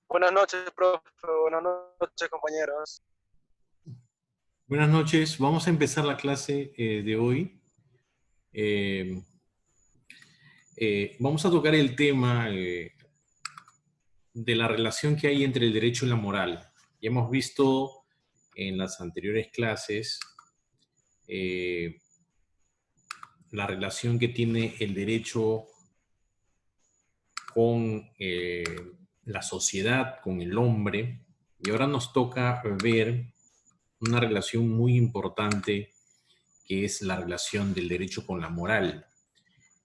Buenas noches, profe. Buenas noches, compañeros. Buenas noches. Vamos a empezar la clase de hoy. Vamos a tocar el tema de la relación que hay entre el derecho y la moral. Ya hemos visto en las anteriores clases la relación que tiene el derecho con la sociedad, con el hombre. Y ahora nos toca ver una relación muy importante que es la relación del derecho con la moral.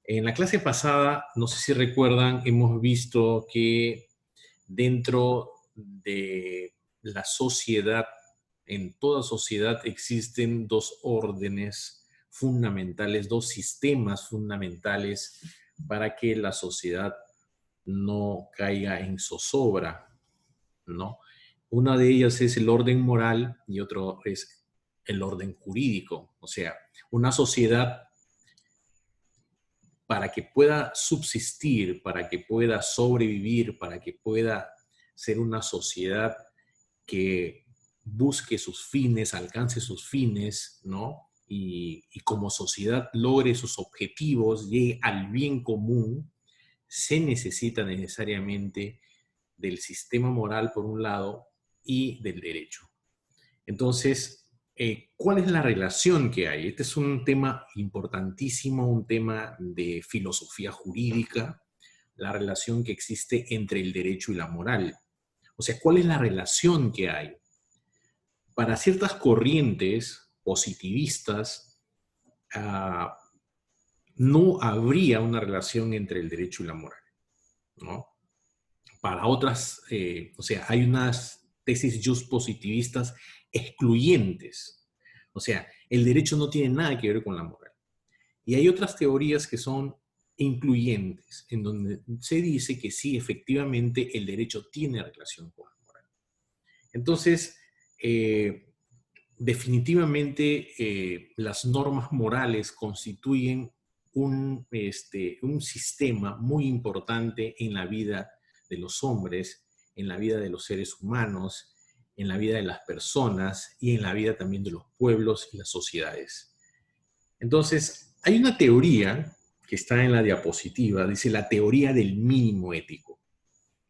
En la clase pasada, no sé si recuerdan, hemos visto que dentro de la sociedad, en toda sociedad existen dos órdenes fundamentales, dos sistemas fundamentales para que la sociedad no caiga en zozobra, ¿no? Una de ellas es el orden moral y otro es el orden jurídico. O sea, una sociedad, para que pueda subsistir, para que pueda sobrevivir, para que pueda ser una sociedad que busque sus fines, alcance sus fines, ¿no? Y como sociedad logre sus objetivos, llegue al bien común, se necesita necesariamente del sistema moral por un lado y del derecho. Entonces, ¿cuál es la relación que hay? Este es un tema importantísimo, un tema de filosofía jurídica, la relación que existe entre el derecho y la moral. O sea, ¿cuál es la relación que hay? Para ciertas corrientes positivistas, no habría una relación entre el derecho y la moral, ¿no? Para otras, o sea, hay unas tesis just positivistas excluyentes. O sea, el derecho no tiene nada que ver con la moral. Y hay otras teorías que son incluyentes, en donde se dice que sí, efectivamente, el derecho tiene relación con la moral. Entonces, definitivamente, las normas morales constituyen un sistema muy importante en la vida de los hombres, en la vida de los seres humanos, en la vida de las personas y en la vida también de los pueblos y las sociedades. Entonces, hay una teoría que está en la diapositiva, dice la teoría del mínimo ético.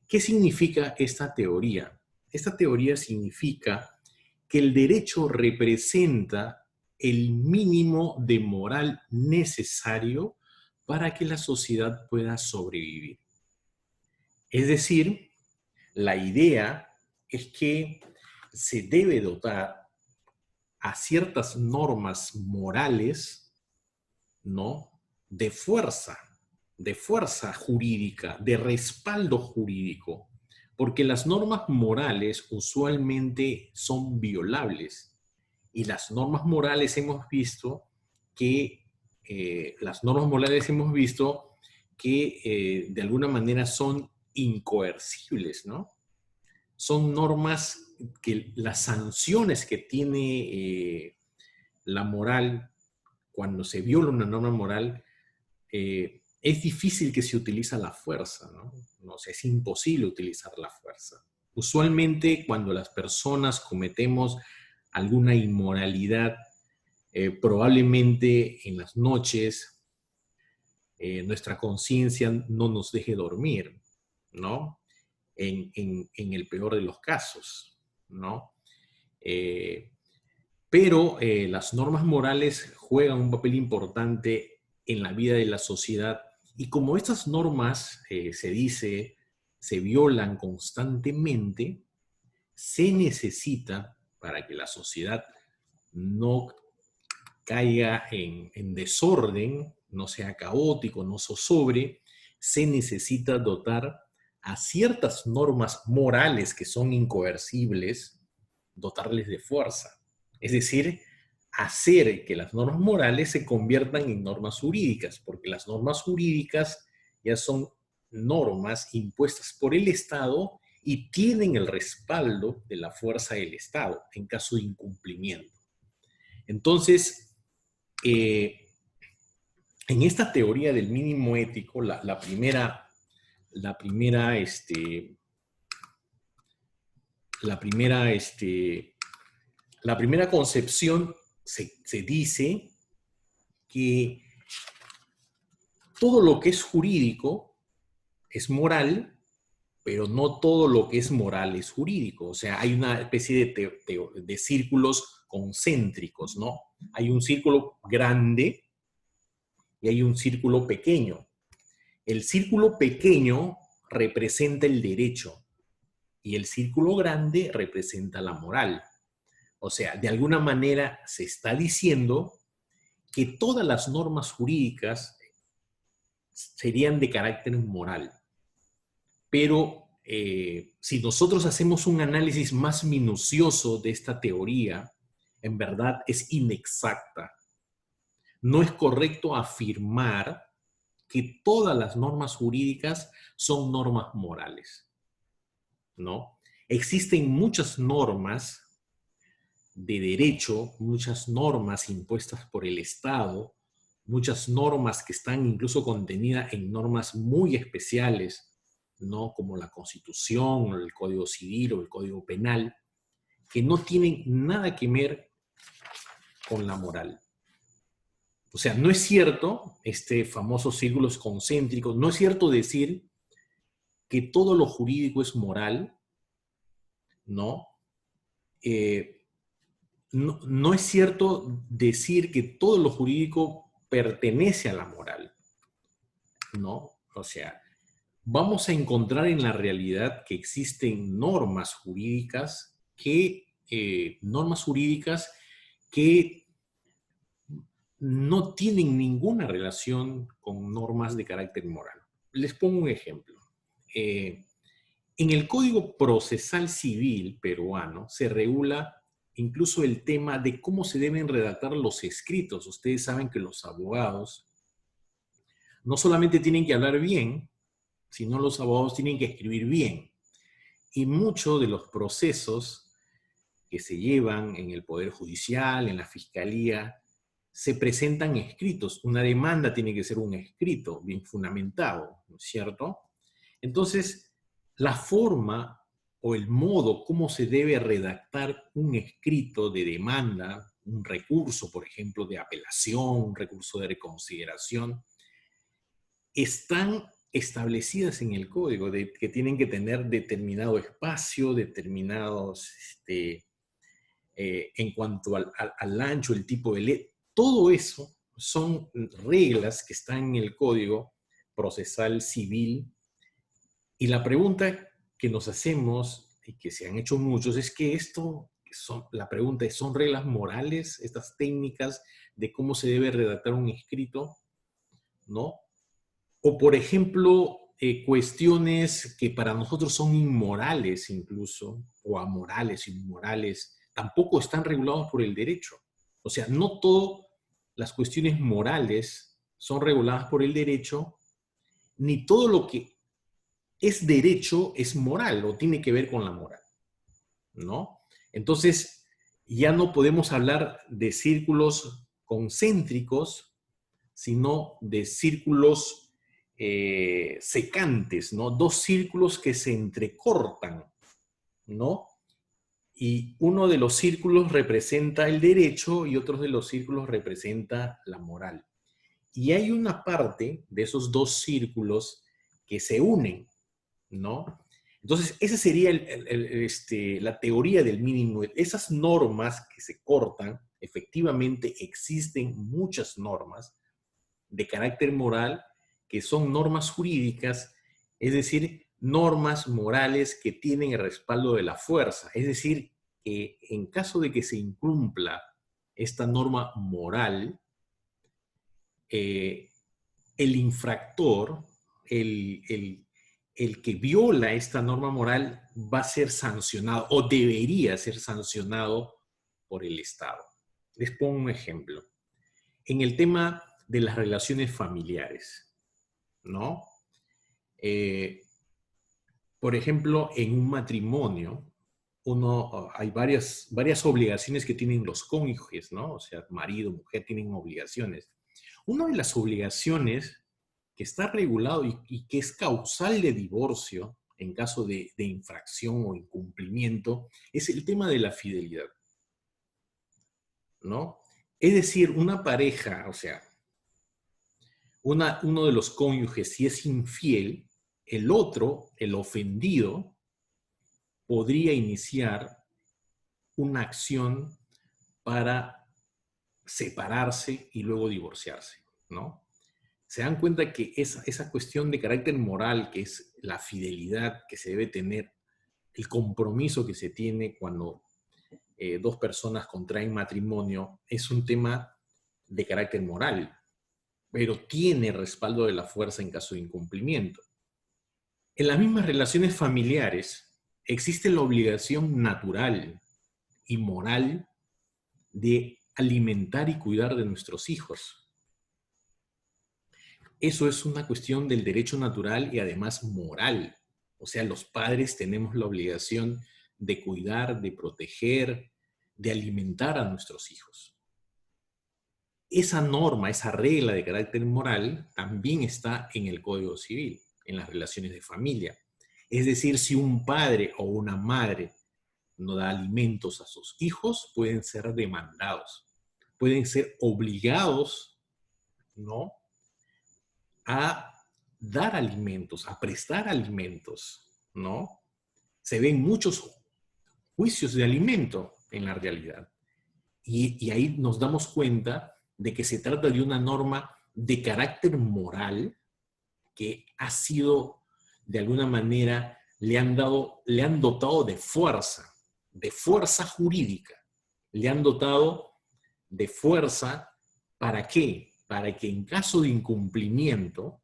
¿Qué significa esta teoría? Esta teoría significa que el derecho representa el mínimo de moral necesario para que la sociedad pueda sobrevivir. Es decir, la idea es que se debe dotar a ciertas normas morales, ¿no?, de fuerza jurídica, de respaldo jurídico, porque las normas morales usualmente son violables. Y las normas morales hemos visto que, de alguna manera son incoercibles, ¿no? Son normas que las sanciones que tiene la moral, cuando se viola una norma moral, es difícil que se utilice la fuerza, ¿no? O sea, es imposible utilizar la fuerza. Usualmente, cuando las personas cometemos alguna inmoralidad, probablemente en las noches nuestra conciencia no nos deje dormir, ¿no? En el peor de los casos, ¿no? Pero las normas morales juegan un papel importante en la vida de la sociedad, y como estas normas, se dice, se violan constantemente, se necesita, para que la sociedad no caiga en desorden, no sea caótico, no zozobre, se necesita dotar a ciertas normas morales que son incoercibles, dotarles de fuerza. Es decir, hacer que las normas morales se conviertan en normas jurídicas, porque las normas jurídicas ya son normas impuestas por el Estado y tienen el respaldo de la fuerza del Estado en caso de incumplimiento. Entonces, en esta teoría del mínimo ético, la primera concepción se dice que todo lo que es jurídico es moral, pero no todo lo que es moral es jurídico. O sea, hay una especie de círculos concéntricos, ¿no? Hay un círculo grande y hay un círculo pequeño. El círculo pequeño representa el derecho y el círculo grande representa la moral. O sea, de alguna manera se está diciendo que todas las normas jurídicas serían de carácter moral. Pero si nosotros hacemos un análisis más minucioso de esta teoría, en verdad es inexacta. No es correcto afirmar que todas las normas jurídicas son normas morales, ¿no? Existen muchas normas de derecho, muchas normas impuestas por el Estado, muchas normas que están incluso contenidas en normas muy especiales, ¿no? Como la Constitución, o el Código Civil o el Código Penal, que no tienen nada que ver con la moral. O sea, no es cierto, este famoso círculos concéntricos, no es cierto decir que todo lo jurídico es moral, ¿no? No es cierto decir que todo lo jurídico pertenece a la moral, ¿no? O sea, vamos a encontrar en la realidad que existen normas jurídicas que no tienen ninguna relación con normas de carácter moral. Les pongo un ejemplo. En el Código Procesal Civil peruano se regula incluso el tema de cómo se deben redactar los escritos. Ustedes saben que los abogados no solamente tienen que hablar bien, sino los abogados tienen que escribir bien. Y muchos de los procesos que se llevan en el Poder Judicial, en la Fiscalía, se presentan escritos. Una demanda tiene que ser un escrito bien fundamentado, ¿no es cierto? Entonces, la forma o el modo como se debe redactar un escrito de demanda, un recurso, por ejemplo, de apelación, un recurso de reconsideración, están establecidas en el código, que tienen que tener determinado espacio, determinados, en cuanto al ancho, el tipo de letra. Todo eso son reglas que están en el Código Procesal Civil. Y la pregunta que nos hacemos, y que se han hecho muchos, es que la pregunta es, ¿son reglas morales estas técnicas de cómo se debe redactar un escrito? ¿No? O, por ejemplo, cuestiones que para nosotros son inmorales incluso, o amorales, inmorales, tampoco están regulados por el derecho. O sea, no todas las cuestiones morales son reguladas por el derecho, ni todo lo que es derecho es moral o tiene que ver con la moral, ¿no? Entonces, ya no podemos hablar de círculos concéntricos, sino de círculos secantes, ¿no? Dos círculos que se entrecortan, ¿no? Y uno de los círculos representa el derecho y otro de los círculos representa la moral. Y hay una parte de esos dos círculos que se unen, ¿no? Entonces, esa sería la teoría del mínimo. Esas normas que se cortan, efectivamente existen muchas normas de carácter moral que son normas jurídicas, es decir, normas morales que tienen el respaldo de la fuerza. Es decir, que en caso de que se incumpla esta norma moral, el infractor, el que viola esta norma moral va a ser sancionado o debería ser sancionado por el Estado. Les pongo un ejemplo. En el tema de las relaciones familiares, ¿no? Por ejemplo, en un matrimonio, hay varias obligaciones que tienen los cónyuges, ¿no? O sea, marido, mujer tienen obligaciones. Una de las obligaciones que está regulado y que es causal de divorcio en caso de infracción o incumplimiento es el tema de la fidelidad, ¿no? Es decir, una pareja, o sea, uno de los cónyuges, si es infiel, el otro, el ofendido, podría iniciar una acción para separarse y luego divorciarse, ¿no? Se dan cuenta que esa cuestión de carácter moral, que es la fidelidad que se debe tener, el compromiso que se tiene cuando dos personas contraen matrimonio, es un tema de carácter moral, pero tiene respaldo de la fuerza en caso de incumplimiento. En las mismas relaciones familiares existe la obligación natural y moral de alimentar y cuidar de nuestros hijos. Eso es una cuestión del derecho natural y además moral. O sea, los padres tenemos la obligación de cuidar, de proteger, de alimentar a nuestros hijos. Esa norma, esa regla de carácter moral también está en el Código Civil, en las relaciones de familia. Es decir, si un padre o una madre no da alimentos a sus hijos, pueden ser demandados, pueden ser obligados, ¿no?, a dar alimentos, a prestar alimentos, ¿no? Se ven muchos juicios de alimento en la realidad. Y ahí nos damos cuenta de que se trata de una norma de carácter moral que ha sido, de alguna manera, le han dotado de fuerza jurídica. Le han dotado de fuerza, ¿para qué? Para que en caso de incumplimiento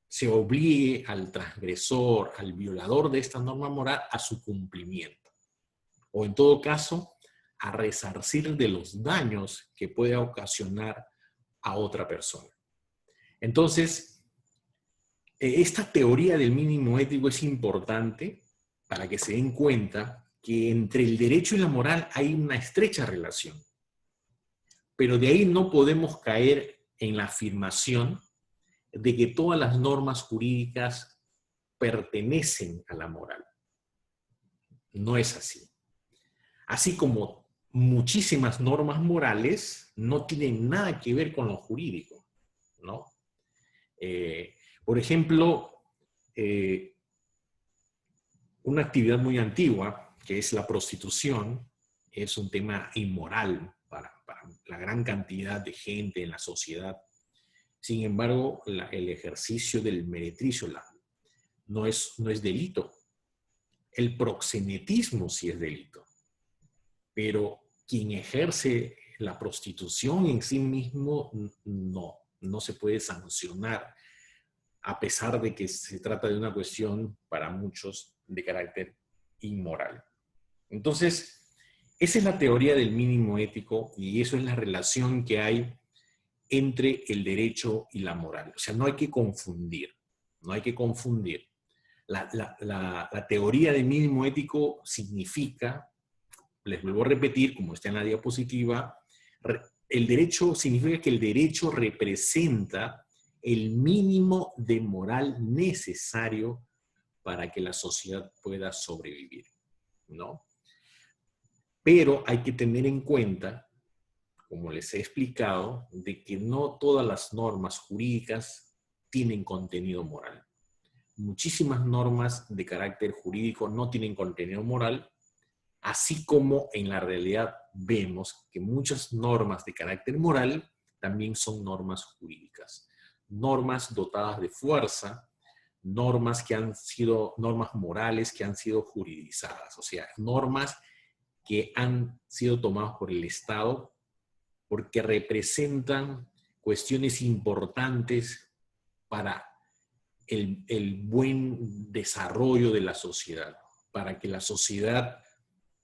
se obligue al transgresor, al violador de esta norma moral a su cumplimiento. O en todo caso, a resarcir de los daños que puede ocasionar a otra persona. Entonces, esta teoría del mínimo ético es importante para que se den cuenta que entre el derecho y la moral hay una estrecha relación. Pero de ahí no podemos caer en la afirmación de que todas las normas jurídicas pertenecen a la moral. No es así. Así como muchísimas normas morales no tienen nada que ver con lo jurídico, ¿no? Por ejemplo, una actividad muy antigua, que es la prostitución, es un tema inmoral para la gran cantidad de gente en la sociedad. Sin embargo, el ejercicio del meretricio no es delito. El proxenetismo sí es delito. Pero quien ejerce la prostitución en sí mismo no se puede sancionar, a pesar de que se trata de una cuestión para muchos de carácter inmoral. Entonces, esa es la teoría del mínimo ético y eso es la relación que hay entre el derecho y la moral. O sea, no hay que confundir, no hay que confundir. La teoría del mínimo ético significa, les vuelvo a repetir, como está en la diapositiva, el derecho significa que el derecho representa el mínimo de moral necesario para que la sociedad pueda sobrevivir, ¿no? Pero hay que tener en cuenta, como les he explicado, de que no todas las normas jurídicas tienen contenido moral. Muchísimas normas de carácter jurídico no tienen contenido moral, así como en la realidad vemos que muchas normas de carácter moral también son normas jurídicas. Normas dotadas de fuerza, normas morales que han sido juridizadas, o sea, normas que han sido tomadas por el Estado porque representan cuestiones importantes para el buen desarrollo de la sociedad, para que la sociedad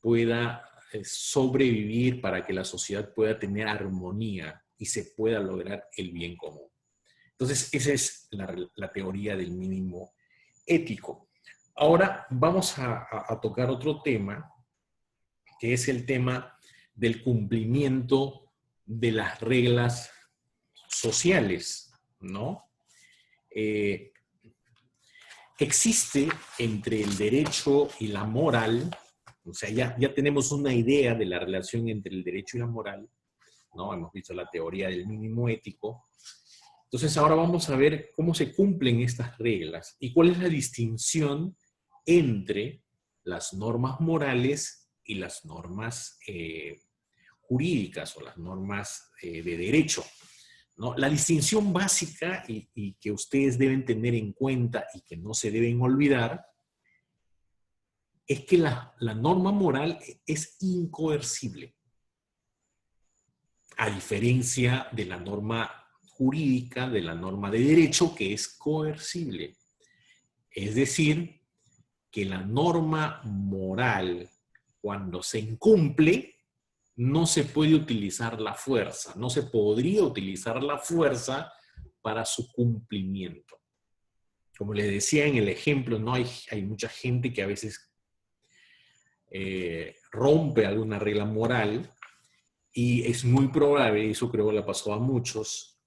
pueda sobrevivir, para que la sociedad pueda tener armonía y se pueda lograr el bien común. Entonces, esa es la teoría del mínimo ético. Ahora vamos a tocar otro tema, que es el tema del cumplimiento de las reglas sociales, ¿no? Existe entre el derecho y la moral, o sea, ya tenemos una idea de la relación entre el derecho y la moral, ¿no? Hemos visto la teoría del mínimo ético. Entonces ahora vamos a ver cómo se cumplen estas reglas y cuál es la distinción entre las normas morales y las normas jurídicas o las normas de derecho, ¿no? La distinción básica y que ustedes deben tener en cuenta y que no se deben olvidar es que la norma moral es incoercible, a diferencia de la norma jurídica, de la norma de derecho, que es coercible. Es decir, que la norma moral, cuando se incumple, no se puede utilizar la fuerza, no se podría utilizar la fuerza para su cumplimiento. Como les decía en el ejemplo, ¿no? Hay mucha gente que a veces rompe alguna regla moral y es muy probable, eso creo que le pasó a muchos,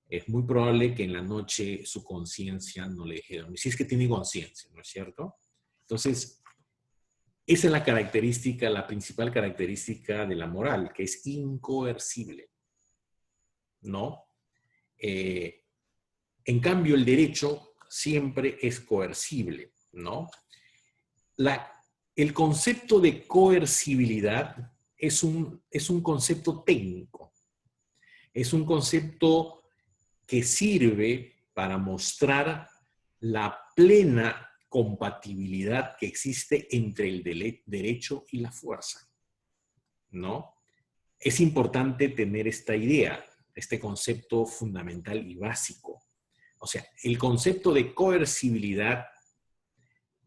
es muy probable que en la noche su conciencia no le deje dormir. Si es que tiene conciencia, ¿no es cierto? Entonces, esa es la característica, la principal característica de la moral, que es incoercible, ¿no? En cambio, el derecho siempre es coercible, ¿no? El concepto de coercibilidad es un concepto técnico, es un concepto que sirve para mostrar la plena compatibilidad que existe entre el derecho y la fuerza, ¿no? Es importante tener esta idea, este concepto fundamental y básico. O sea, el concepto de coercibilidad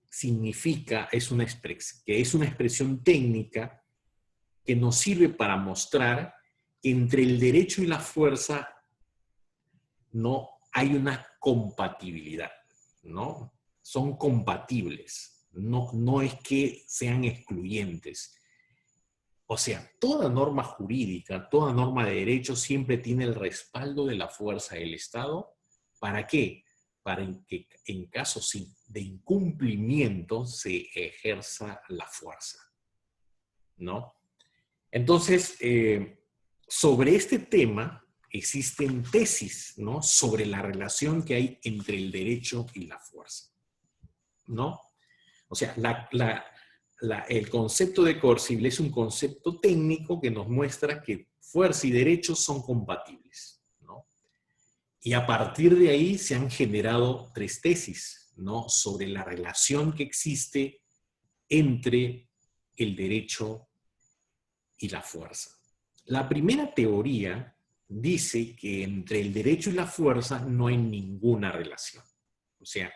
significa, que es una expresión técnica que nos sirve para mostrar que entre el derecho y la fuerza no hay una compatibilidad, ¿no? Son compatibles, no es que sean excluyentes. O sea, toda norma jurídica, toda norma de derecho siempre tiene el respaldo de la fuerza del Estado. ¿Para qué? Para que en caso de incumplimiento se ejerza la fuerza, ¿no? Entonces, sobre este tema existen tesis, ¿no? Sobre la relación que hay entre el derecho y la fuerza, ¿no? O sea, el concepto de coercible es un concepto técnico que nos muestra que fuerza y derecho son compatibles, ¿no? Y a partir de ahí se han generado tres tesis, ¿no? Sobre la relación que existe entre el derecho y la fuerza. La primera teoría dice que entre el derecho y la fuerza no hay ninguna relación. O sea,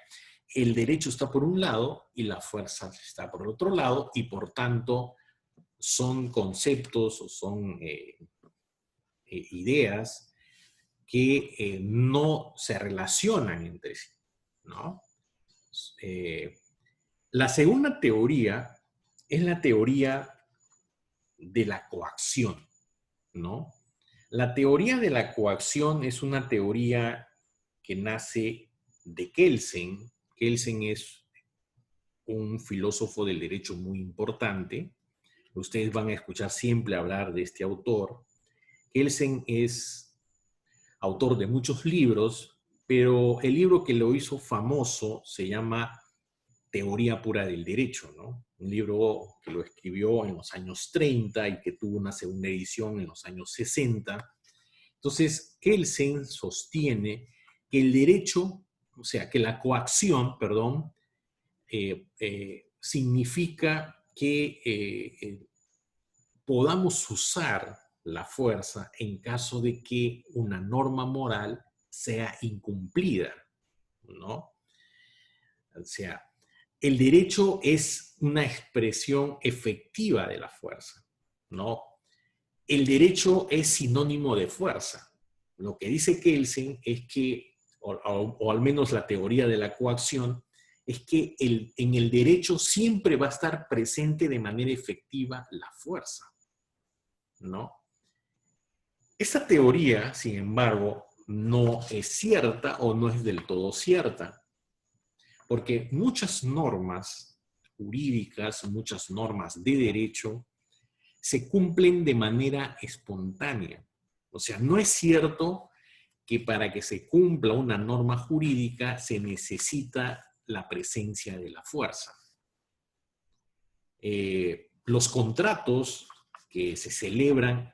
el derecho está por un lado y la fuerza está por otro lado y por tanto son conceptos o son ideas que no se relacionan entre sí, ¿no? La segunda teoría es la teoría de la coacción, ¿no? La teoría de la coacción es una teoría que nace de Kelsen. Kelsen es un filósofo del derecho muy importante. Ustedes van a escuchar siempre hablar de este autor. Kelsen es autor de muchos libros, pero el libro que lo hizo famoso se llama Teoría Pura del Derecho, ¿no? Un libro que lo escribió en los años 30 y que tuvo una segunda edición en los años 60. Entonces, Kelsen sostiene que el derecho, o sea, que la coacción, perdón, significa que podamos usar la fuerza en caso de que una norma moral sea incumplida, ¿no? O sea, el derecho es una expresión efectiva de la fuerza, ¿no? El derecho es sinónimo de fuerza. Lo que dice Kelsen es que, o al menos la teoría de la coacción, es que en el derecho siempre va a estar presente de manera efectiva la fuerza, ¿no? Esta teoría, sin embargo, no es cierta o no es del todo cierta, porque muchas normas jurídicas, muchas normas de derecho, se cumplen de manera espontánea. O sea, no es cierto que para que se cumpla una norma jurídica se necesita la presencia de la fuerza. Los contratos que se celebran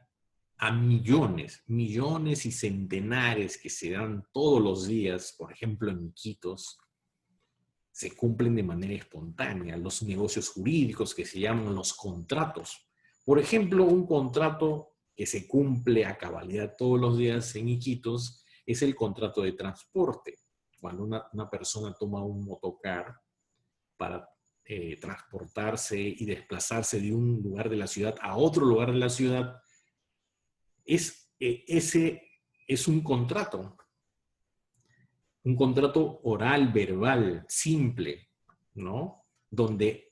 a millones, millones y centenares que se dan todos los días, por ejemplo en Iquitos, se cumplen de manera espontánea. Los negocios jurídicos que se llaman los contratos. Por ejemplo, un contrato que se cumple a cabalidad todos los días en Iquitos es el contrato de transporte. Cuando una persona toma un motocar para transportarse y desplazarse de un lugar de la ciudad a otro lugar de la ciudad, ese es un contrato oral, verbal, simple, ¿no? Donde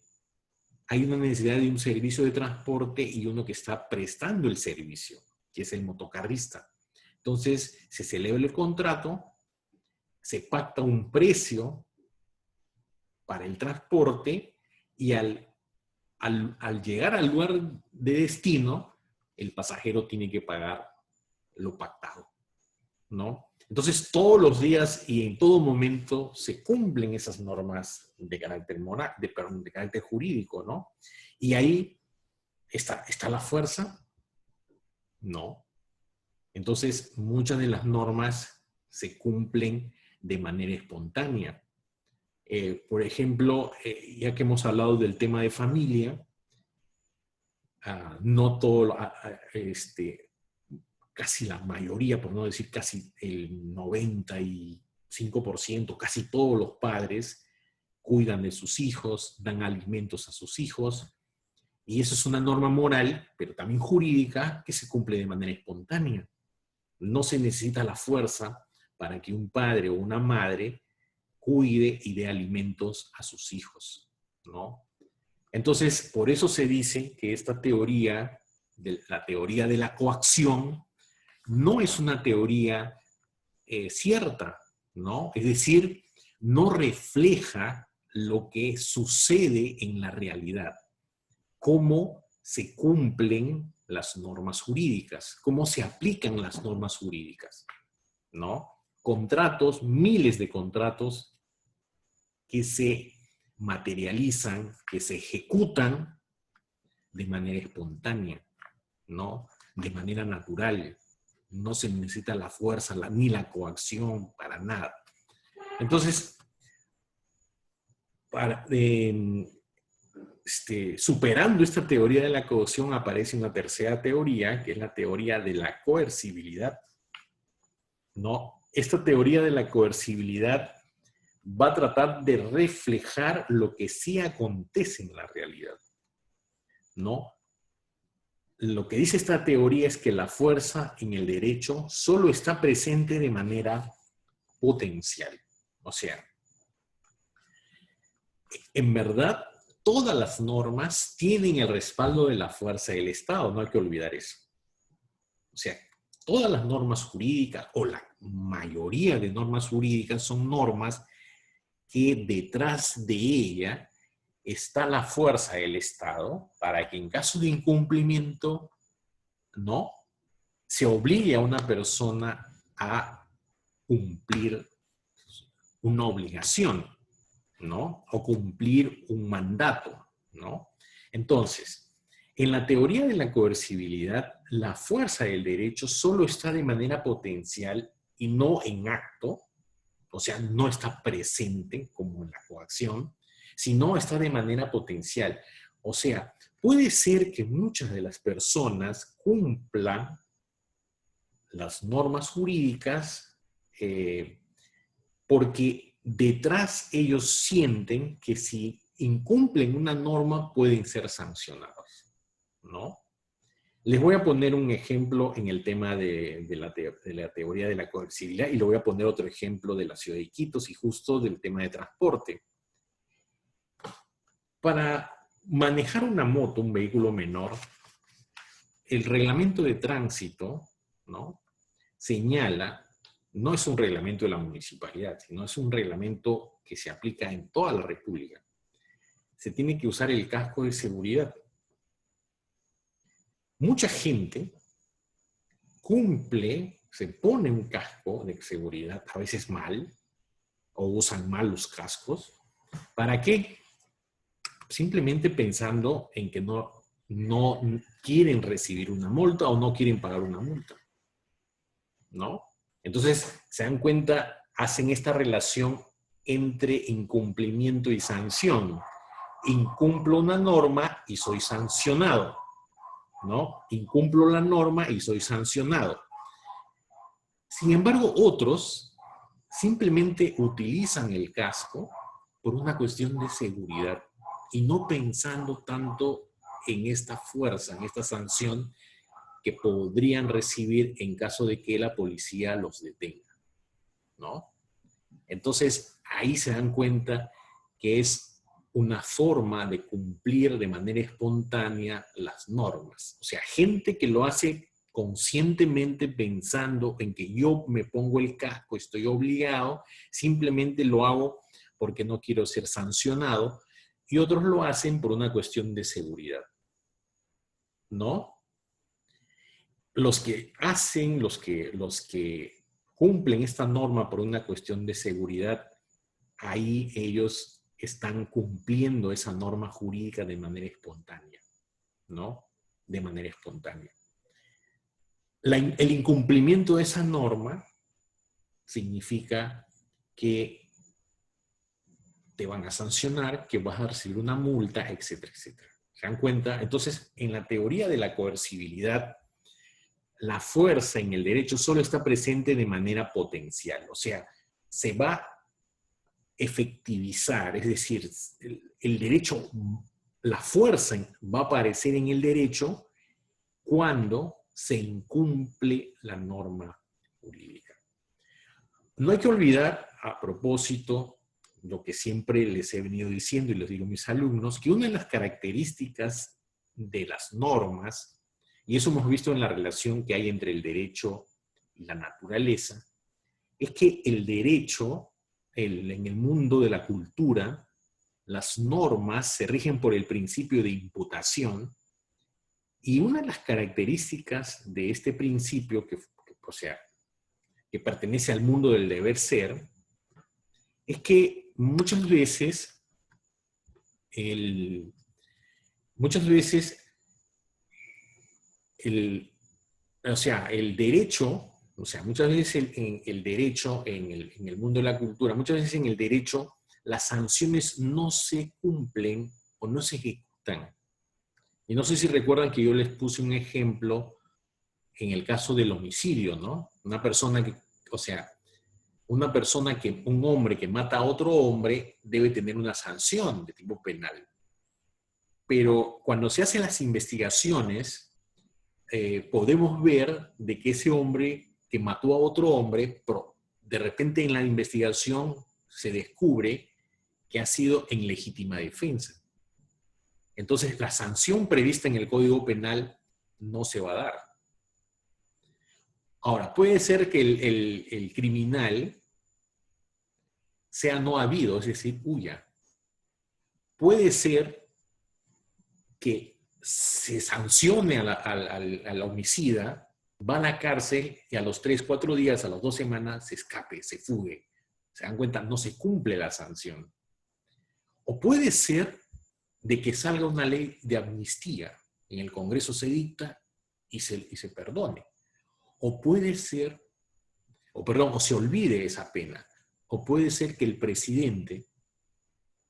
hay una necesidad de un servicio de transporte y uno que está prestando el servicio, que es el motocarrista. Entonces, se celebra el contrato, se pacta un precio para el transporte y al llegar al lugar de destino, el pasajero tiene que pagar lo pactado, ¿no? Entonces, todos los días y en todo momento se cumplen esas normas de carácter moral, de carácter jurídico, ¿no? Y ahí está la fuerza, no. Entonces, muchas de las normas se cumplen de manera espontánea. Por ejemplo, ya que hemos hablado del tema de familia, no todo, casi la mayoría, por no decir casi el 95%, casi todos los padres cuidan de sus hijos, dan alimentos a sus hijos, y eso es una norma moral, pero también jurídica, que se cumple de manera espontánea. No se necesita la fuerza para que un padre o una madre cuide y dé alimentos a sus hijos, ¿no? Entonces, por eso se dice que esta teoría, la teoría de la coacción, no es una teoría cierta, ¿no? Es decir, no refleja lo que sucede en la realidad, cómo se cumplen las normas jurídicas, cómo se aplican las normas jurídicas, ¿no? Contratos, miles de contratos que se materializan, que se ejecutan de manera espontánea, ¿no? De manera natural. No se necesita la fuerza ni la coacción para nada. Entonces, superando esta teoría de la coacción aparece una tercera teoría, que es la teoría de la coercibilidad, ¿no? Esta teoría de la coercibilidad va a tratar de reflejar lo que sí acontece en la realidad, ¿no? Lo que dice esta teoría es que la fuerza en el derecho solo está presente de manera potencial. O sea, en verdad, todas las normas tienen el respaldo de la fuerza del Estado, no hay que olvidar eso. O sea, todas las normas jurídicas, o la mayoría de normas jurídicas, son normas que detrás de ella está la fuerza del Estado para que en caso de incumplimiento, ¿no?, se obligue a una persona a cumplir una obligación, ¿no?, o cumplir un mandato, ¿no? Entonces, en la teoría de la coercibilidad, la fuerza del derecho solo está de manera potencial y no en acto, o sea, no está presente como en la coacción, sino está de manera potencial. O sea, puede ser que muchas de las personas cumplan las normas jurídicas porque detrás ellos sienten que si incumplen una norma pueden ser sancionados, ¿no? Les voy a poner un ejemplo en el tema de la teoría de la coercibilidad y le voy a poner otro ejemplo de la ciudad de Iquitos y justo del tema de transporte. Para manejar una moto, un vehículo menor, el reglamento de tránsito, ¿no?, señala, no es un reglamento de la municipalidad, sino es un reglamento que se aplica en toda la República. Se tiene que usar el casco de seguridad. Mucha gente cumple, se pone un casco de seguridad, a veces mal, o usan mal los cascos. ¿Para qué? Simplemente pensando en que no quieren recibir una multa o no quieren pagar una multa, ¿no? Entonces, se dan cuenta, hacen esta relación entre incumplimiento y sanción. Incumplo una norma y soy sancionado, ¿no? Incumplo la norma y soy sancionado. Sin embargo, otros simplemente utilizan el casco por una cuestión de seguridad y no pensando tanto en esta fuerza, en esta sanción que podrían recibir en caso de que la policía los detenga, ¿no? Entonces, ahí se dan cuenta que es una forma de cumplir de manera espontánea las normas. O sea, gente que lo hace conscientemente pensando en que yo me pongo el casco, estoy obligado, simplemente lo hago porque no quiero ser sancionado, y otros lo hacen por una cuestión de seguridad, ¿no? Los que hacen, los que cumplen esta norma por una cuestión de seguridad, ahí ellos están cumpliendo esa norma jurídica de manera espontánea, ¿no? De manera espontánea. El incumplimiento de esa norma significa que te van a sancionar, que vas a recibir una multa, etcétera, etcétera. ¿Se dan cuenta? Entonces, en la teoría de la coercibilidad, la fuerza en el derecho solo está presente de manera potencial. O sea, se va a efectivizar, es decir, el derecho, la fuerza va a aparecer en el derecho cuando se incumple la norma jurídica. No hay que olvidar, a propósito, lo que siempre les he venido diciendo y les digo a mis alumnos, que una de las características de las normas, y eso hemos visto en la relación que hay entre el derecho y la naturaleza, es que el derecho, en el mundo de la cultura, las normas se rigen por el principio de imputación, y una de las características de este principio, o sea, que pertenece al mundo del deber ser, es que muchas veces el derecho, o sea, muchas veces el derecho en el mundo de la cultura, muchas veces en el derecho las sanciones no se cumplen o no se ejecutan. Y no sé si recuerdan que yo les puse un ejemplo en el caso del homicidio, ¿no? Un hombre que mata a otro hombre debe tener una sanción de tipo penal. Pero cuando se hacen las investigaciones, podemos ver de que ese hombre que mató a otro hombre, de repente en la investigación se descubre que ha sido en legítima defensa. Entonces, la sanción prevista en el Código Penal no se va a dar. Ahora, puede ser que el criminal sea no habido, es decir, huya. Puede ser que se sancione al homicida, va a la cárcel y a los 3, 4 días, a las 2 semanas, se escape, se fugue. Se dan cuenta, no se cumple la sanción. O puede ser de que salga una ley de amnistía, en el Congreso se dicta y se perdone. O puede ser, o se olvide esa pena. O puede ser que el presidente,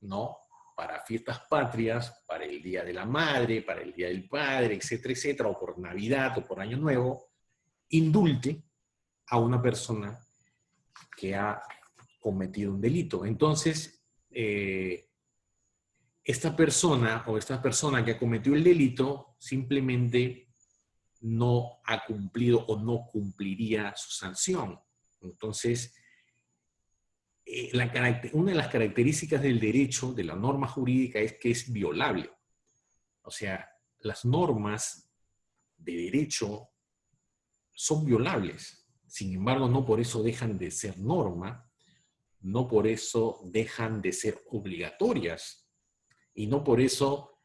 ¿no?, para fiestas patrias, para el Día de la Madre, para el Día del Padre, etcétera, etcétera, o por Navidad o por Año Nuevo, indulte a una persona que ha cometido un delito. Entonces, esta persona que ha cometido el delito simplemente no ha cumplido o no cumpliría su sanción. Entonces, una de las características del derecho, de la norma jurídica, es que es violable. O sea, las normas de derecho son violables. Sin embargo, no por eso dejan de ser norma, no por eso dejan de ser obligatorias, y no por eso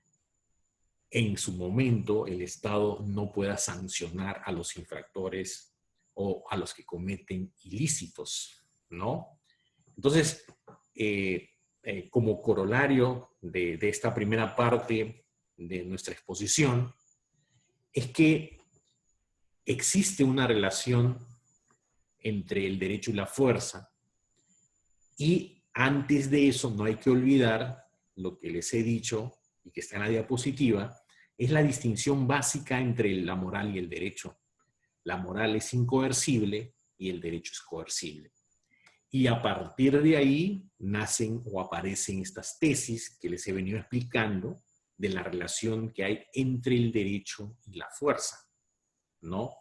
en su momento el Estado no pueda sancionar a los infractores o a los que cometen ilícitos, ¿no? Entonces, como corolario de esta primera parte de nuestra exposición, es que existe una relación entre el derecho y la fuerza, y antes de eso no hay que olvidar lo que les he dicho y que está en la diapositiva, es la distinción básica entre la moral y el derecho. La moral es incoercible y el derecho es coercible. Y a partir de ahí nacen o aparecen estas tesis que les he venido explicando de la relación que hay entre el derecho y la fuerza, ¿no?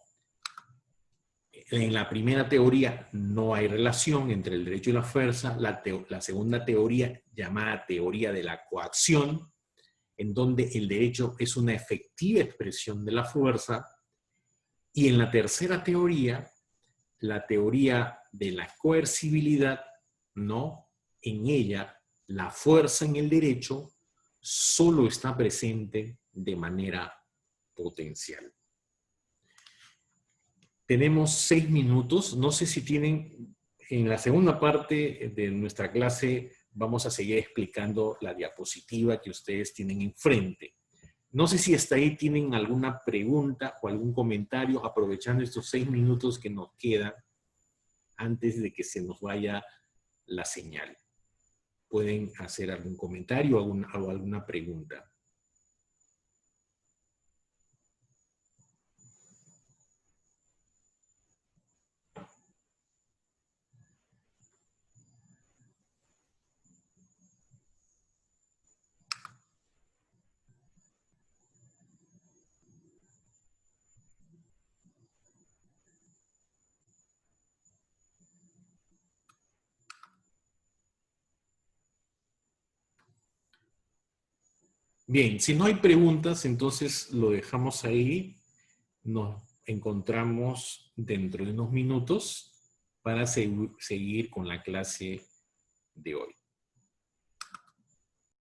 En la primera teoría no hay relación entre el derecho y la fuerza. La segunda teoría, llamada teoría de la coacción, en donde el derecho es una efectiva expresión de la fuerza. Y en la tercera teoría, la teoría de la coercibilidad, ¿no? En ella, la fuerza en el derecho solo está presente de manera potencial. Tenemos 6 minutos. No sé si tienen, en la segunda parte de nuestra clase, vamos a seguir explicando la diapositiva que ustedes tienen enfrente. No sé si hasta ahí tienen alguna pregunta o algún comentario, aprovechando estos 6 minutos que nos quedan antes de que se nos vaya la señal. Pueden hacer algún comentario o alguna pregunta. Bien, si no hay preguntas, entonces lo dejamos ahí. Nos encontramos dentro de unos minutos para seguir con la clase de hoy.